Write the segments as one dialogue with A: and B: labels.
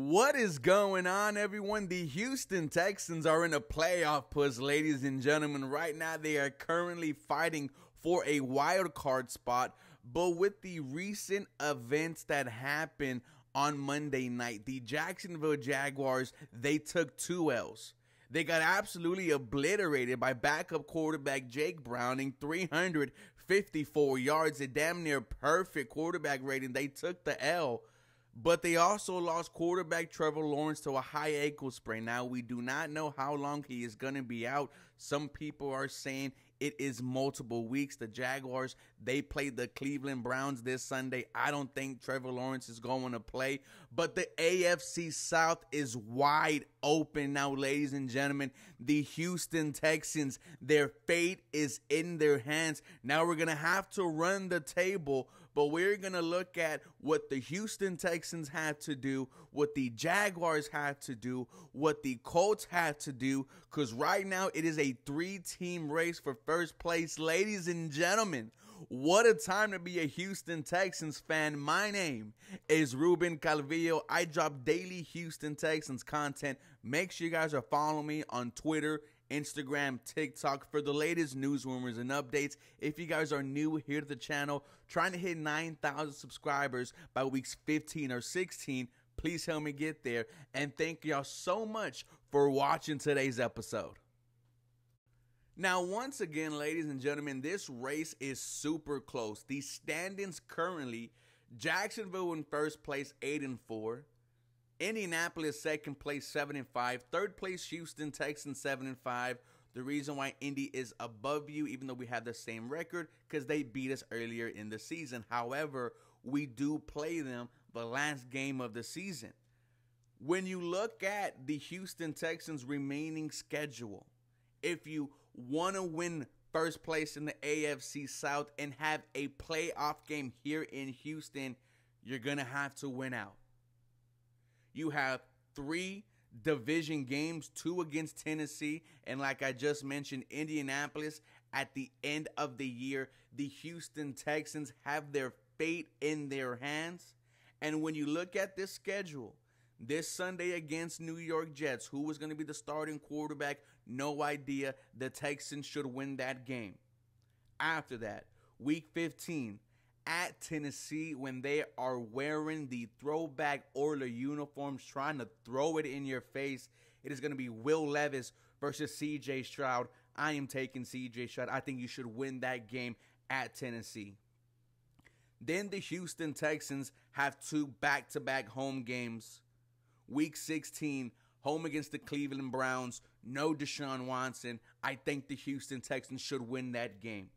A: What is going on, everyone? The Houston Texans are in a playoff push, ladies and gentlemen. Right now, they are currently fighting for a wild card spot. But with the recent events that happened on Monday night, the Jacksonville Jaguars, they took 2 L's. They got absolutely obliterated by backup quarterback Jake Browning, 354 yards, a damn near perfect quarterback rating. They took the L. But they also lost quarterback Trevor Lawrence to a high ankle sprain. Now, we do not know how long he is going to be out. Some people are saying it is multiple weeks. The Jaguars, they played the Cleveland Browns this Sunday. I don't think Trevor Lawrence is going to play. But the AFC South is wide open now, ladies and gentlemen. The Houston Texans, their fate is in their hands. Now we're going to have to run the table, but we're going to look at what the Houston Texans had to do, what the Jaguars had to do, what the Colts had to do, because right now it is a 3-team race for first place. Ladies and gentlemen, what a time to be a Houston Texans fan. My name is Ruben Calvillo. I drop daily Houston Texans content. Make sure you guys are following me on Twitter, Instagram, TikTok for the latest news, rumors, and updates. If you guys are new here to the channel, trying to hit 9,000 subscribers by weeks 15 or 16, please help me get there. And thank y'all so much for watching today's episode. Now, once again, ladies and gentlemen, this race is super close. The standings currently, Jacksonville in first place, 8-4. Indianapolis second place, 7-5. Third place, Houston Texans, 7-5. The reason why Indy is above you, even though we have the same record, because they beat us earlier in the season. However, we do play them the last game of the season. When you look at the Houston Texans' remaining schedule, if you want to win first place in the AFC South and have a playoff game here in Houston, you're going to have to win out. You have 3 division games, 2 against Tennessee, and like I just mentioned, Indianapolis. At the end of the year, the Houston Texans have their fate in their hands. And when you look at this schedule, this Sunday against New York Jets, who was going to be the starting quarterback? No idea. The Texans should win that game. After that, week 15, at Tennessee, when they are wearing the throwback Oiler uniforms, trying to throw it in your face, it is going to be Will Levis versus C.J. Stroud. I am taking C.J. Stroud. I think you should win that game at Tennessee. Then the Houston Texans have 2 back-to-back home games. Week 16, home against the Cleveland Browns. No Deshaun Watson. I think the Houston Texans should win that game.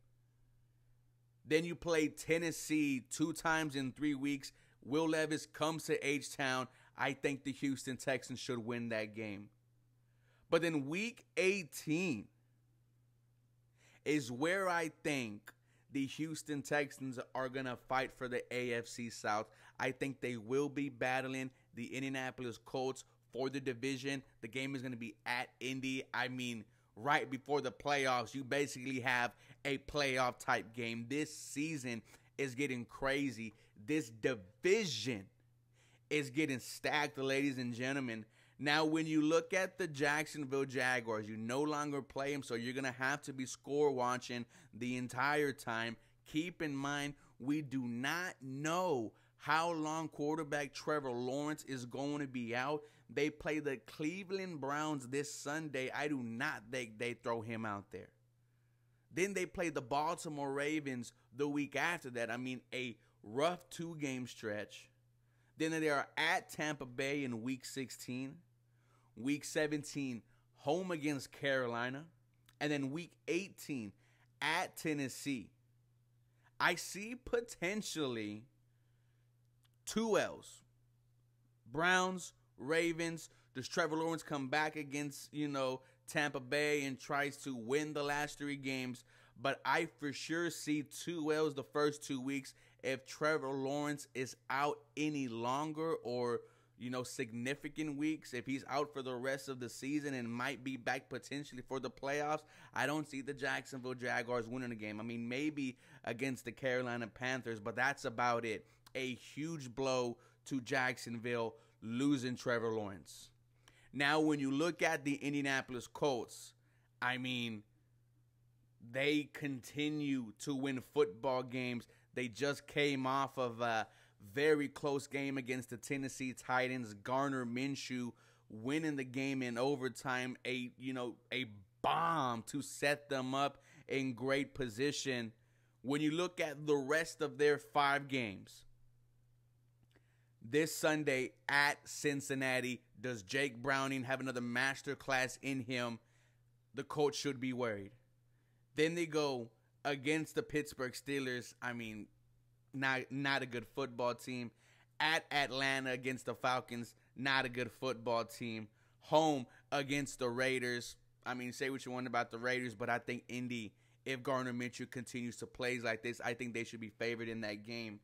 A: Then you play Tennessee 2 times in 3 weeks. Will Levis comes to H-Town. I think the Houston Texans should win that game. But then week 18 is where I think the Houston Texans are going to fight for the AFC South. I think they will be battling the Indianapolis Colts for the division. The game is going to be at Indy. I mean, right before the playoffs, you basically have a playoff type game. This season is getting crazy. This division is getting stacked, ladies and gentlemen. Now, when you look at the Jacksonville Jaguars, you no longer play them, so you're going to have to be score watching the entire time. Keep in mind, we do not know how long quarterback Trevor Lawrence is going to be out. They play the Cleveland Browns this Sunday. I do not think they throw him out there. Then they play the Baltimore Ravens the week after that. I mean, a rough 2-game stretch. Then they are at Tampa Bay in week 16. Week 17, home against Carolina. And then week 18, at Tennessee. I see potentially 2 L's. Browns, Ravens. Does Trevor Lawrence come back against, Tampa Bay and tries to win the last 3 games? But I for sure see 2 L's the first 2 weeks. If Trevor Lawrence is out any longer or, significant weeks, if he's out for the rest of the season and might be back potentially for the playoffs, I don't see the Jacksonville Jaguars winning the game. I mean, maybe against the Carolina Panthers, but that's about it. A huge blow to Jacksonville. losing Trevor Lawrence. Now, when you look at the Indianapolis Colts, I mean, they continue to win football games. They just came off of a very close game against the Tennessee Titans. Gardner Minshew winning the game in overtime, a bomb to set them up in great position. When you look at the rest of their 5 games, this Sunday at Cincinnati, does Jake Browning have another masterclass in him? The coach should be worried. Then they go against the Pittsburgh Steelers. I mean, not a good football team. At Atlanta against the Falcons, not a good football team. Home against the Raiders. I mean, say what you want about the Raiders, but I think Indy, if Gardner Minshew continues to play like this, I think they should be favored in that game.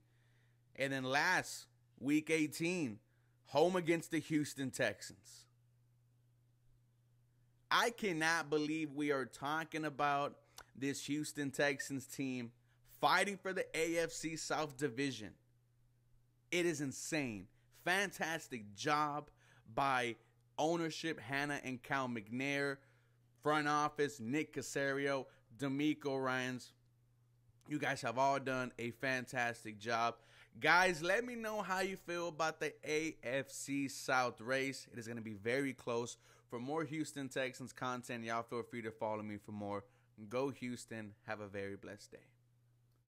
A: And then last, Week 18, home against the Houston Texans. I cannot believe we are talking about this Houston Texans team fighting for the AFC South Division. It is insane. Fantastic job by ownership, Hannah and Cal McNair, front office, Nick Caserio, D'Amico Ryans. You guys have all done a fantastic job. Guys, let me know how you feel about the AFC South race. It is going to be very close. For more Houston Texans content, y'all feel free to follow me for more. Go Houston. Have a very blessed day.